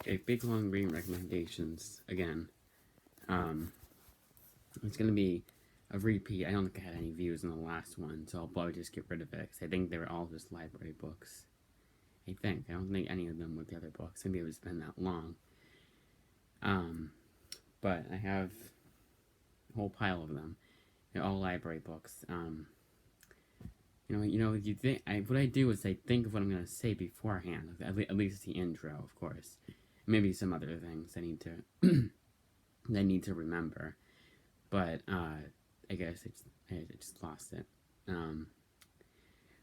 Okay, big long reading recommendations again. It's gonna be a repeat. I don't think I had any views in the last one, so I'll probably just get rid of it because I think they were all just library books. I don't think any of them were the other books. Maybe it was been that long. But I have a whole pile of them. They're all library books. You think what I do is I think of what I'm gonna say beforehand. At least the intro, of course. Maybe some other things I need to I need to remember. But I guess I just lost it.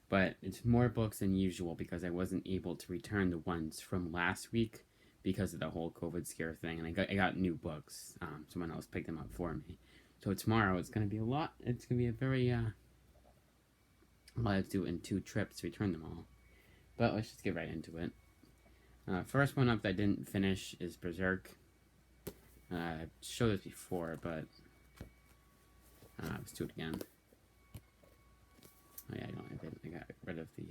But it's more books than usual because I wasn't able to return the ones from last week because of the whole COVID scare thing, and I got new books. Someone else picked them up for me. So tomorrow it's gonna be a lot. It's gonna be a very I'll have to do it in 2 trips to return them all. But let's just get right into it. First one up that I didn't finish is Berserk. I showed this before, but let's do it again. Oh yeah, I didn't. I got rid of the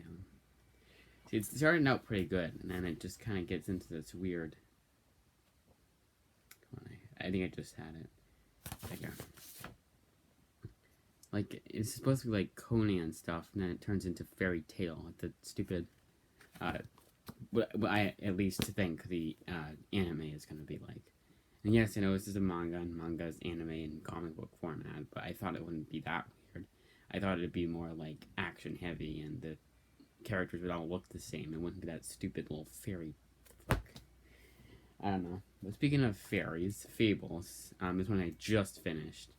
See, it started out pretty good, and then it just kind of gets into this weird. Come on, I think I just had it. There you go. Like, it's supposed to be like Conan stuff, and then it turns into Fairy Tail, like the stupid, what I at least think the anime is going to be like. And yes, I know this is a manga, and manga is anime in comic book format, but I thought it wouldn't be that weird. I thought it'd be more like action heavy, and the characters would all look the same. It wouldn't be that stupid little fairy flick. I don't know. But speaking of fairies, Fables, this one I just finished.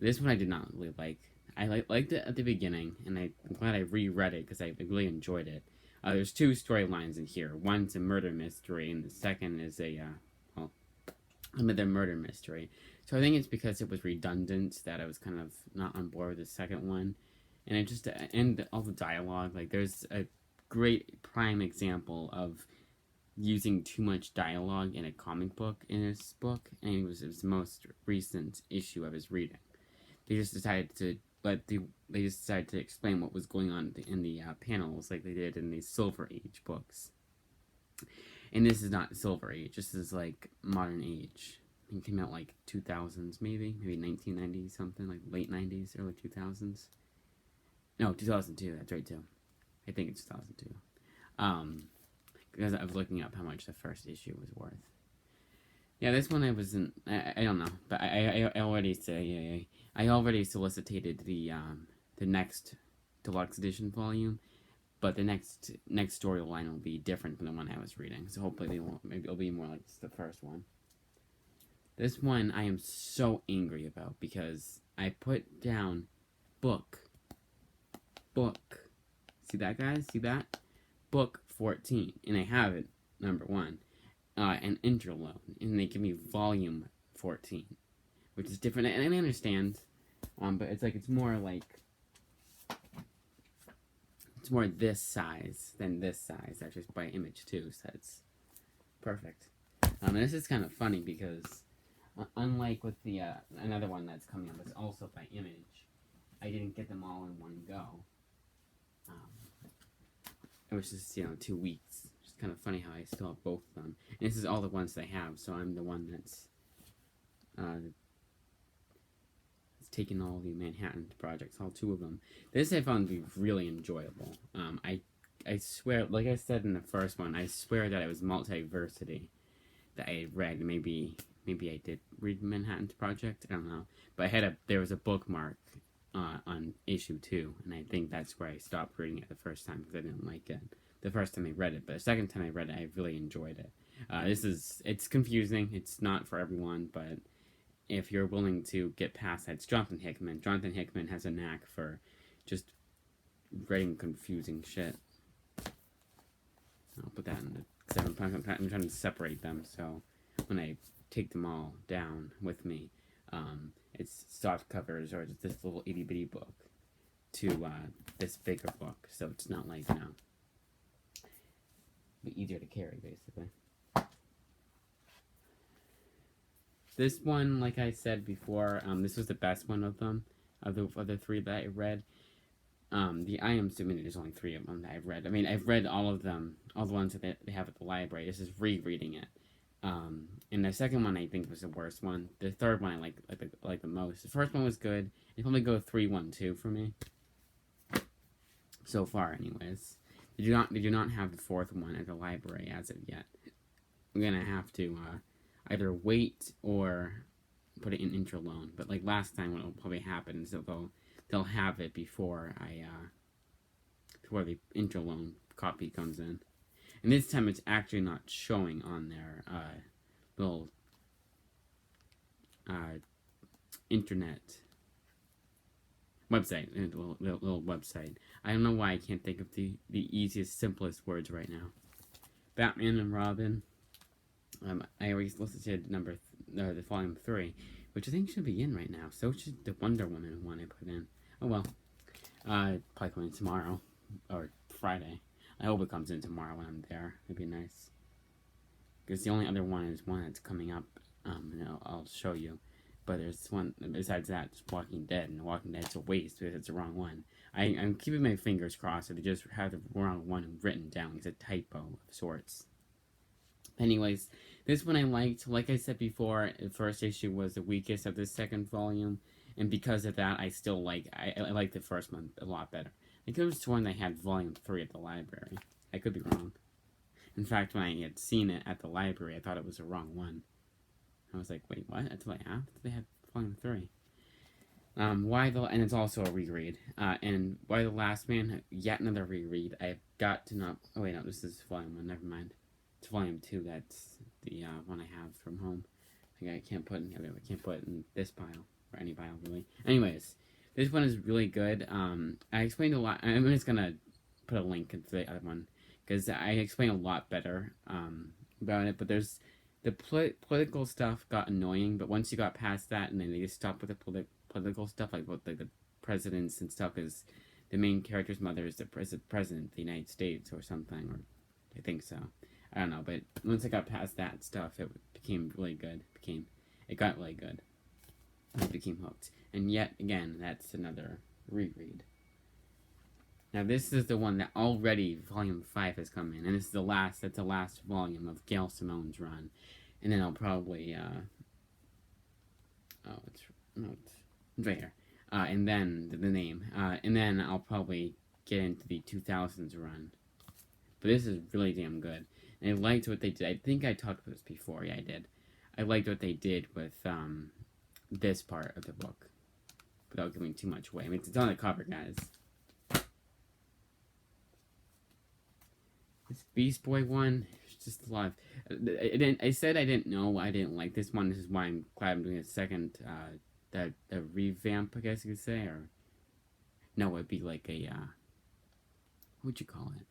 This one I did not really like. I liked it at the beginning, and I'm glad I reread it because I really enjoyed it. There's 2 storylines in here. One's a murder mystery, and the second is another murder mystery. So I think it's because it was redundant that I was kind of not on board with the second one. And it just, and all the dialogue, like there's a great prime example of using too much dialogue in a comic book in this book, and it was the most recent issue I was reading. They just decided to explain what was going on in the panels like they did in the Silver Age books. And this is not Silver Age. This is like Modern Age. It came out like 2000s, maybe 1990 something, like late 90s, early 2000s. No, 2002. That's right too. I think it's 2002. Because I was looking up how much the first issue was worth. Yeah, this one I wasn't. I don't know, but I already say I already solicited the next deluxe edition volume, but the next storyline will be different from the one I was reading. So hopefully they won't. Maybe it'll be more like the first one. This one I am so angry about because I put down book. See that, guys? See that? Book 14, and I have it number 1. An interloan, and they give me volume 14, which is different, and I understand, but it's more this size than this size. That's just by Image too, so it's perfect. And this is kind of funny because, unlike with the another one that's coming up, that's also by Image, I didn't get them all in one go. It was just 2 weeks. It's kind of funny how I still have both of them. And this is all the ones I have, so I'm the one that's taken all the Manhattan projects, all 2 of them. This I found to be really enjoyable. I swear, like I said in the first one, I swear that it was Multiversity that I read. Maybe I did read Manhattan Project. I don't know, but there was a bookmark on issue 2, and I think that's where I stopped reading it the first time because I didn't like it the first time I read it. But the second time I read it, I really enjoyed it. It's confusing. It's not for everyone, but if you're willing to get past that, it's Jonathan Hickman. Jonathan Hickman has a knack for just writing confusing shit. I'll put that in the, because I'm trying to separate them, so when I take them all down with me, it's soft covers or just this little itty bitty book to this bigger book, so it's not like, be easier to carry, basically. This one, like I said before, this was the best one of them, of the 3 that I read. I am assuming there's only 3 of them that I've read. I mean, I've read all of them, all the ones that they have at the library. This is rereading it. And the second one I think was the worst one. The third one I like the most. The first one was good. It'd probably go 3-1-2 for me so far, anyways. Did you not have the fourth one at the library as of yet? I'm gonna have to either wait or put it in Interloan. But like last time, what will probably happen is that they'll have it before before the Interloan copy comes in. And this time it's actually not showing on their little internet website, little website. I don't know why I can't think of the easiest, simplest words right now. Batman and Robin. I always listened to the volume 3, which I think should be in right now. So should the Wonder Woman one I put in. Oh well. Probably coming tomorrow or Friday. I hope it comes in tomorrow when I'm there. It'd be nice. Because the only other one is one that's coming up, and I'll show you. But there's one, besides that, it's Walking Dead, and Walking Dead's a waste because it's the wrong one. I'm keeping my fingers crossed that they just have the wrong one written down. It's a typo of sorts. Anyways, this one I liked. Like I said before, the first issue was the weakest of the second volume, and because of that, I still like the first one a lot better. I could have sworn they had volume 3 at the library. I could be wrong. In fact, when I had seen it at the library, I thought it was the wrong one. I was like, wait, what? That's what I have? They had volume 3. And it's also a reread. And Why the Last Man, yet another reread. I've got to not... Oh, wait, no, this is volume 1. Never mind. It's volume 2. That's the one I have from home. I can't put it in, I can't put it in this pile. Or any pile, really. Anyways, this one is really good. I explained a lot. I'm just going to put a link into the other one. Because I explain a lot better about it. But there's... The political stuff got annoying, but once you got past that, and then they just stopped with the political stuff, like what the presidents and stuff, is the main character's mother is the president of the United States or something, or I think so. I don't know, but once I got past that stuff, it became really good. It got really good. I became hooked. And yet again, that's another reread. Now this is the one that already Volume 5 has come in, and that's the last volume of Gail Simone's run. And then I'll probably, it's right here. And then the name. And then I'll probably get into the 2000s run. But this is really damn good. And I liked what they did. I think I talked about this before. Yeah, I did. I liked what they did with this part of the book. Without giving too much away. I mean, it's on the cover, guys. This Beast Boy one, it's just a lot of... I said I didn't know I didn't like this one. This is why I'm glad I'm doing a second, a revamp, I guess you could say, or... No, it'd be like a, what would you call it?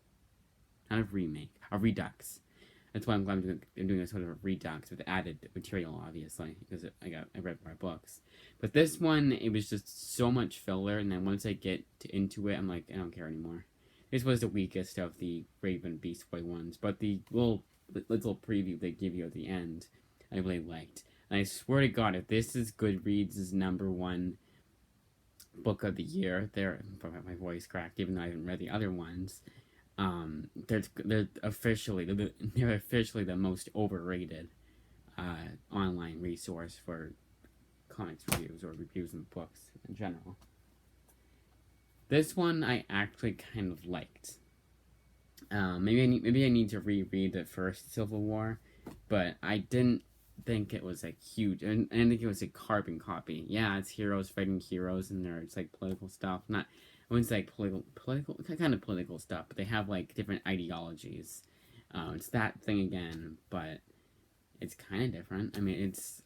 Not a remake, a redux. That's why I'm glad I'm doing a sort of a redux with added material, obviously, because I read more books. But this one, it was just so much filler, and then once I get into it, I'm like, I don't care anymore. This was the weakest of the Raven Beast Boy ones, but the little preview they give you at the end, I really liked. And I swear to God, if this is Goodreads' #1 book of the year, my voice cracked, even though I haven't read the other ones. They're officially the most overrated online resource for comics reviews or reviews of books in general. This one I actually kind of liked. Maybe I need to reread the first Civil War, but I didn't think it was like huge. I didn't think it was a carbon copy. Yeah, it's heroes fighting heroes, and it's like political stuff. I wouldn't say political kind of political stuff, but they have like different ideologies. It's that thing again, but it's kind of different. I mean, it's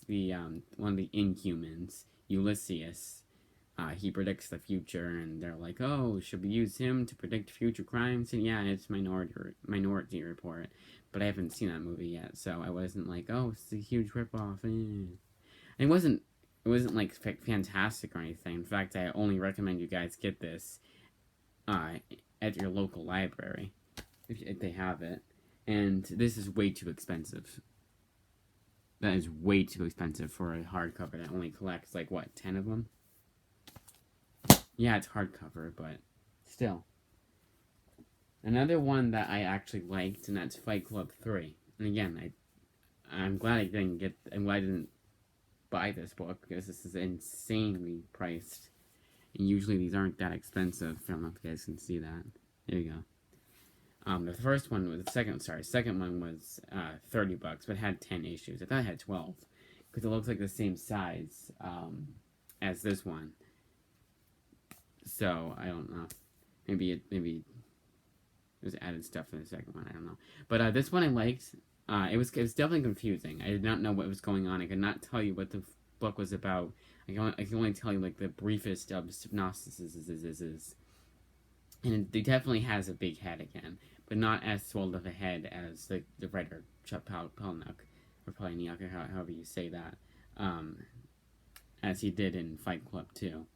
the one of the Inhumans, Ulysses. He predicts the future, and they're like, "Oh, should we use him to predict future crimes?" And yeah, it's Minority Report, but I haven't seen that movie yet, so I wasn't like, "Oh, it's a huge ripoff." It wasn't like fantastic or anything. In fact, I only recommend you guys get this at your local library if they have it. And this is way too expensive. That is way too expensive for a hardcover that only collects like what, 10 of them. Yeah, it's hardcover, but still. Another one that I actually liked, and that's Fight Club 3. And again, I'm glad I didn't get. I'm glad I didn't buy this book because this is insanely priced. And usually these aren't that expensive. I don't know if you guys can see that. There you go. The first one was second one was $30, but had 10 issues. I thought it had 12 because it looks like the same size as this one. So I don't know. Maybe there's added stuff in the second one. I don't know. But this one I liked. It was definitely confusing. I did not know what was going on. I could not tell you what the book was about. I can only tell you like the briefest of synopsis. And it definitely has a big head again, but not as swelled of a head as the writer Chuck Palahniuk, or Palahniuk, or however you say that, as he did in Fight Club 2,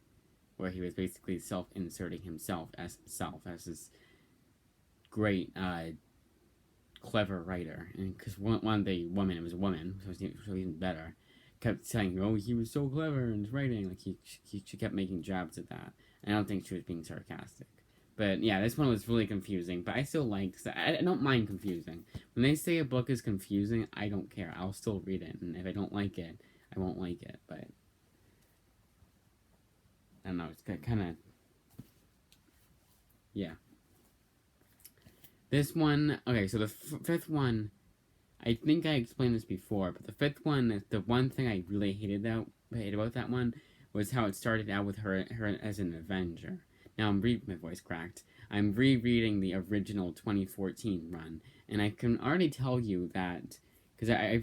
where he was basically self-inserting himself as this great, clever writer. And because one of the women, it was a woman, so even better, kept saying, oh, he was so clever in his writing. Like, she kept making jabs at that. And I don't think she was being sarcastic. But yeah, this one was really confusing, but I still like, I don't mind confusing. When they say a book is confusing, I don't care. I'll still read it, and if I don't like it, I won't like it, but I don't know, it's kind of, yeah. This one, okay, so the fifth one, I think I explained this before, but the fifth one, the one thing I really hated about that one was how it started out with her as an Avenger. Now my voice cracked. I'm rereading the original 2014 run, and I can already tell you that because I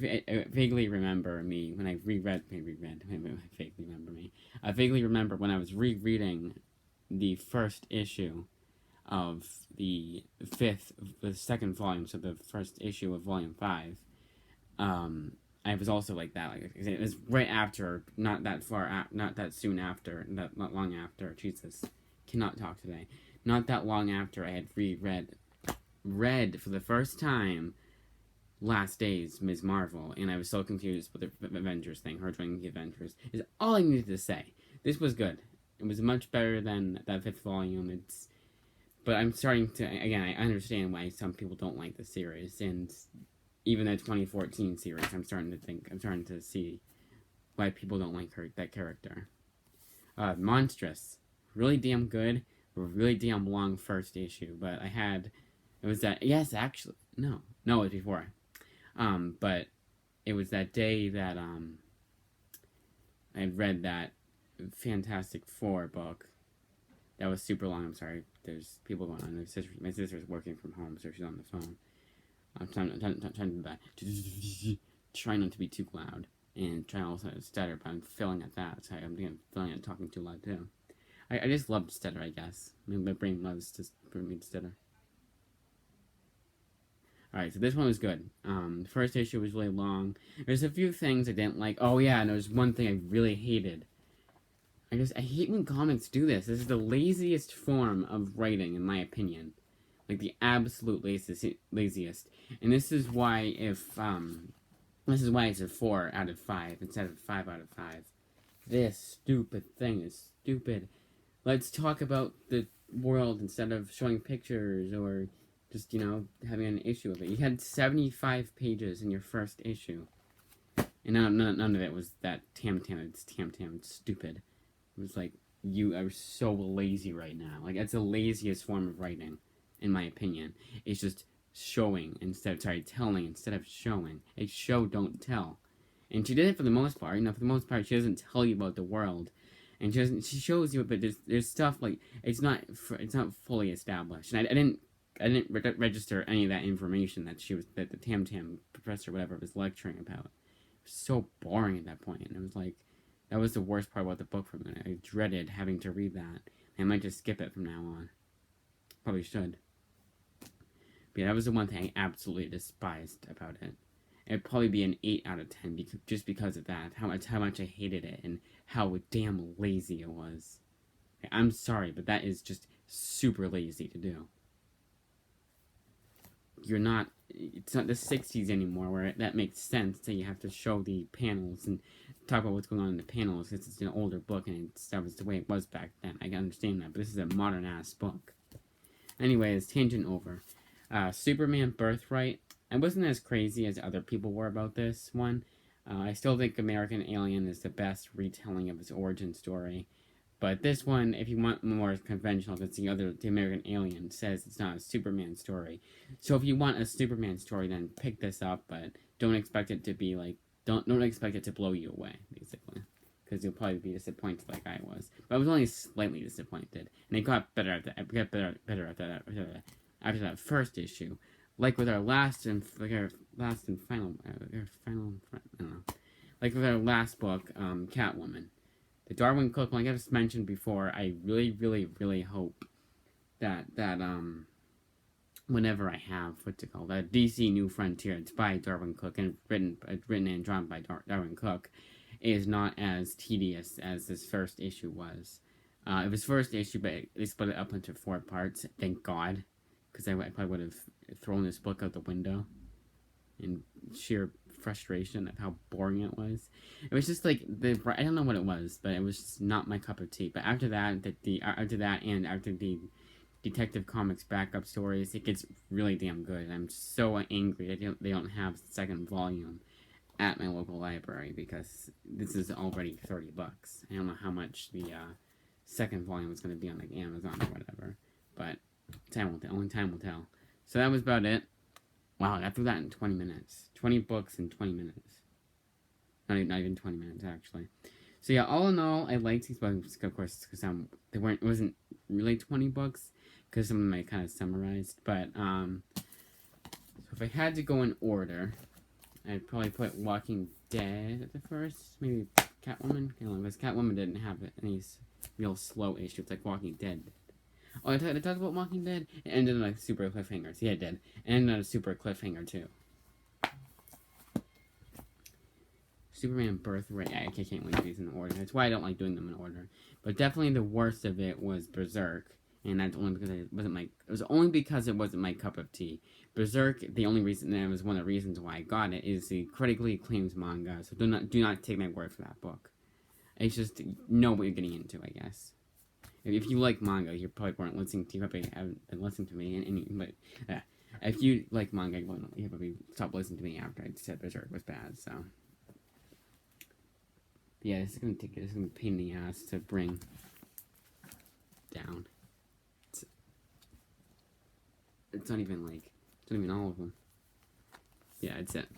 vaguely remember me when I vaguely remember me. I vaguely remember when I was rereading the first issue of the second volume, so the first issue of Volume 5. I was also like that. Like it was right after, not that soon after, not long after. Jesus. Cannot talk today. Not that long after I had read for the first time Last Days, Ms. Marvel, and I was so confused with the Avengers thing, her joining the Avengers, is all I needed to say. This was good. It was much better than that fifth volume. But I'm starting to, again, I understand why some people don't like the series, and even the 2014 series, I'm starting to see why people don't like that character. Monstrous. Really damn good, really damn long first issue, but it was that, yes, actually, no, it was before, but it was that day that, I had read that Fantastic Four book, that was super long. I'm sorry, there's people going on, my sister's working from home, so she's on the phone. I'm trying not to be too loud, and trying also to stutter, but I'm failing at that, so I'm failing at talking too loud, too. I just love to stutter, I guess. I mean, my brain loves for me to stutter. Alright, so this one was good. The first issue was really long. There's a few things I didn't like. Oh yeah, and there's one thing I really hated. I hate when comics do this. This is the laziest form of writing, in my opinion. Like, the absolute laziest. And this is why this is why it's a 4 out of 5 instead of 5 out of 5. This stupid thing is stupid. Let's talk about the world instead of showing pictures or just, having an issue of it. You had 75 pages in your first issue. And none of it was that Tam-Tam. It's Tam-Tam. It's stupid. It was like, you are so lazy right now. Like, that's the laziest form of writing, in my opinion. It's just telling instead of showing. It's show, don't tell. And she did it for the most part. For the most part, she doesn't tell you about the world. And she shows you, but there's stuff like it's not fully established. And I didn't register any of that information that the Tam-Tam professor whatever was lecturing about. It was so boring at that point. And it was like that was the worst part about the book for me. I dreaded having to read that. I might just skip it from now on. Probably should. But yeah, that was the one thing I absolutely despised about it. It'd probably be an 8 out of 10 just because of that. How much I hated it and how damn lazy it was. I'm sorry, but that is just super lazy to do. It's not the 60s anymore where that makes sense that you have to show the panels and talk about what's going on in the panels because it's an older book and that was the way it was back then. I can understand that, but this is a modern-ass book. Anyways, tangent over. Superman Birthright. I wasn't as crazy as other people were about this one. I still think American Alien is the best retelling of his origin story. But this one, if you want more conventional, because the American Alien says it's not a Superman story. So if you want a Superman story, then pick this up, but don't expect it to be like don't expect it to blow you away, basically, because you'll probably be disappointed like I was. But I was only slightly disappointed, and it got better at that. It got better after that first issue. Like with our last and final, I don't know. Like with our last book, Catwoman. The Darwin Cook one, like I just mentioned before, I really hope that whenever I have what's it called, DC New Frontier, it's by Darwin Cook and written and drawn by Darwin Cook, is not as tedious as this first issue was. It was first issue, but they split it up into 4 parts. Thank God, because I probably would have thrown this book out the window in sheer frustration of how boring it was. It was just like I don't know what it was, but it was just not my cup of tea. But after that, and after the Detective Comics backup stories, it gets really damn good. I'm so angry that they don't have the second volume at my local library because this is already $30. I don't know how much the second volume is going to be on like Amazon or whatever, but only time will tell. So that was about it. Wow, I got through that in 20 minutes. 20 books in 20 minutes. Not even 20 minutes, actually. So yeah, all in all, I liked these books, of course, because it wasn't really 20 books, because some of them I kind of summarized. But, so if I had to go in order, I'd probably put Walking Dead at the first, maybe Catwoman, because Catwoman didn't have any real slow issues like Walking Dead. Oh, I talked about Walking Dead. It ended on a super cliffhanger. So yeah, it did. It ended on a super cliffhanger, too. Superman Birthright. I can't link these in order. That's why I don't like doing them in order. But definitely the worst of it was Berserk. And that's only because it was only because it wasn't my cup of tea. Berserk, the only reason, that was one of the reasons why I got it, is the critically acclaimed manga. So do not take my word for that book. It's just, know what you're getting into, I guess. If you like manga, you probably weren't listening to. You probably haven't been listening to me. But if you like manga, you probably stopped listening to me after I said Berserk was bad. So yeah, it's gonna be a pain in the ass to bring down. It's not even all of them. Yeah, it's it.